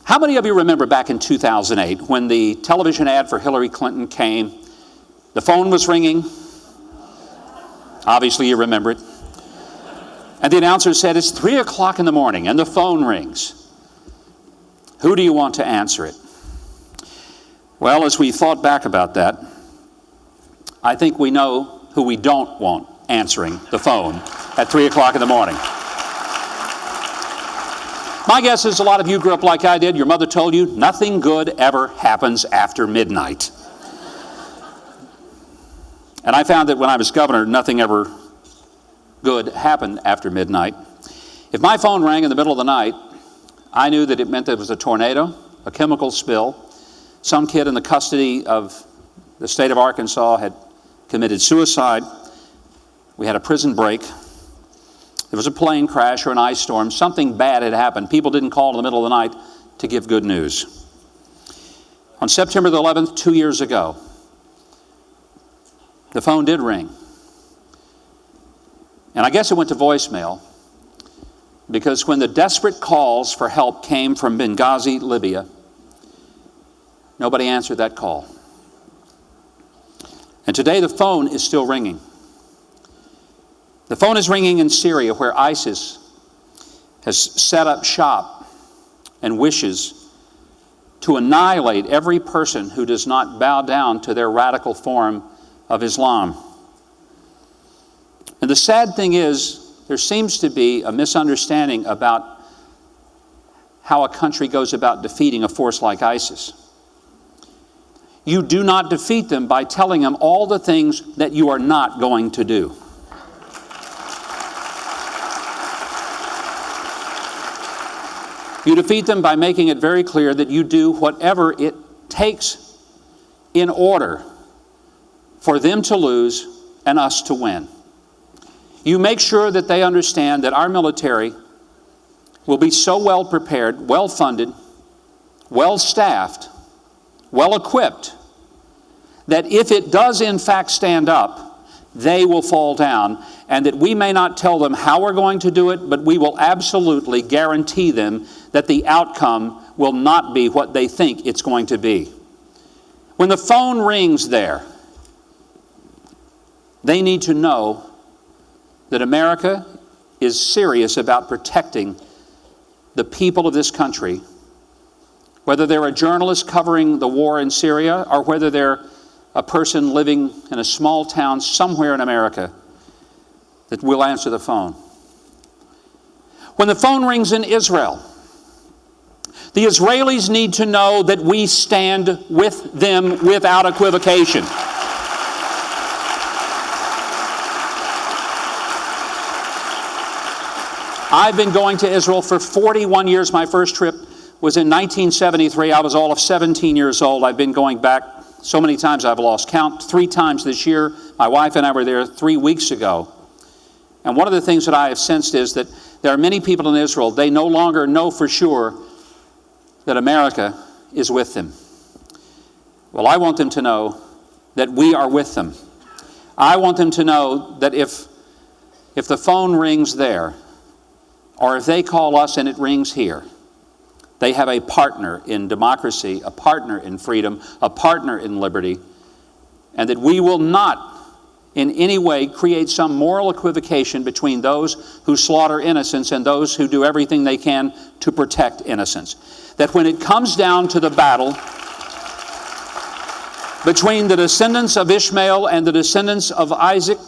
How many of you remember back in 2008 when the television ad for Hillary Clinton came? The phone was ringing. Obviously you remember it. And the announcer said, it's 3 o'clock in the morning, and the phone rings. Who do you want to answer it? Well, as we thought back about that, I think we know who we don't want answering the phone at 3 o'clock in the morning. My guess is a lot of you grew up like I did. Your mother told you nothing good ever happens after midnight. And I found that when I was governor, nothing ever good happened after midnight. If my phone rang in the middle of the night, I knew that it meant there was a tornado, a chemical spill, some kid in the custody of the state of Arkansas had committed suicide, we had a prison break, there was a plane crash or an ice storm, something bad had happened. People didn't call in the middle of the night to give good news. On September the 11th, 2 years ago, the phone did ring. And I guess it went to voicemail because when the desperate calls for help came from Benghazi, Libya, nobody answered that call. And today the phone is still ringing. The phone is ringing in Syria, where ISIS has set up shop and wishes to annihilate every person who does not bow down to their radical form of Islam. And the sad thing is, there seems to be a misunderstanding about how a country goes about defeating a force like ISIS. You do not defeat them by telling them all the things that you are not going to do. You defeat them by making it very clear that you do whatever it takes in order for them to lose and us to win. You make sure that they understand that our military will be so well prepared, well funded, well staffed, well equipped, that if it does in fact stand up, they will fall down, and that we may not tell them how we're going to do it, but we will absolutely guarantee them that the outcome will not be what they think it's going to be. When the phone rings there, they need to know that America is serious about protecting the people of this country, whether they're a journalist covering the war in Syria or whether they're a person living in a small town somewhere in America, that will answer the phone. When the phone rings in Israel, the Israelis need to know that we stand with them without equivocation. I've been going to Israel for 41 years. My first trip was in 1973. I was all of 17 years old. I've been going back so many times I've lost count. 3 times this year. My wife and I were there 3 weeks ago. And one of the things that I have sensed is that there are many people in Israel, they no longer know for sure that America is with them. Well, I want them to know that we are with them. I want them to know that if the phone rings there, or if they call us and it rings here, they have a partner in democracy, a partner in freedom, a partner in liberty, and that we will not in any way create some moral equivocation between those who slaughter innocents and those who do everything they can to protect innocents. That when it comes down to the battle between the descendants of Ishmael and the descendants of Isaac,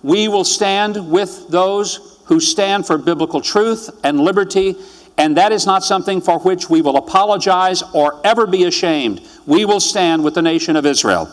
we will stand with those who stand for biblical truth and liberty, and that is not something for which we will apologize or ever be ashamed. We will stand with the nation of Israel.